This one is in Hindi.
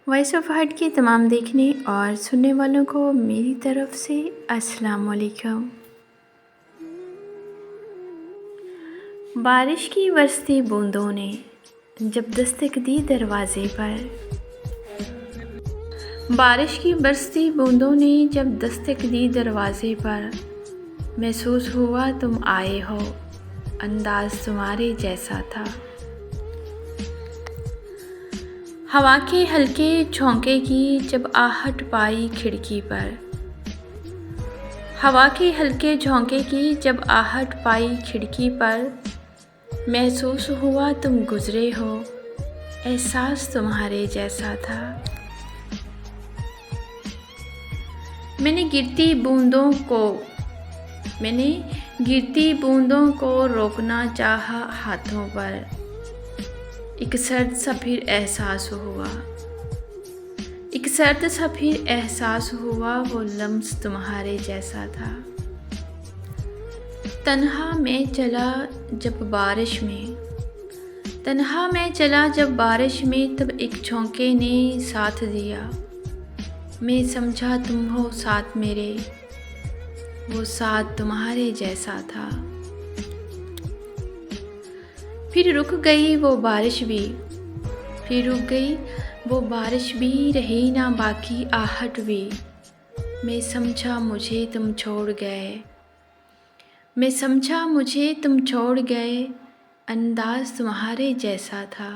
वॉइस ऑफ हार्ट के तमाम देखने और सुनने वालों को मेरी तरफ से अस्सलाम वालेकुम। बारिश की बरसती बूंदों ने जब दस्तक दी दरवाज़े पर, बारिश की बरसती बूंदों ने जब दस्तक दी दरवाज़े पर, महसूस हुआ तुम आए हो, अंदाज़ तुम्हारे जैसा था। हवा के हल्के झोंके की जब आहट पाई खिड़की पर, हवा के हल्के झोंके की जब आहट पाई खिड़की पर, महसूस हुआ तुम गुजरे हो, एहसास तुम्हारे जैसा था। मैंने गिरती बूंदों को रोकना चाहा हाथों पर, एक सर्द सा फिर एहसास हुआ वो लम्स तुम्हारे जैसा था। तन्हा मैं चला जब बारिश में तब एक झोंके ने साथ दिया, मैं समझा तुम हो साथ मेरे, वो साथ तुम्हारे जैसा था। फिर रुक गई वो बारिश भी रही ना बाकी आहट भी, मैं समझा मुझे तुम छोड़ गए, अंदाज़ तुम्हारे जैसा था।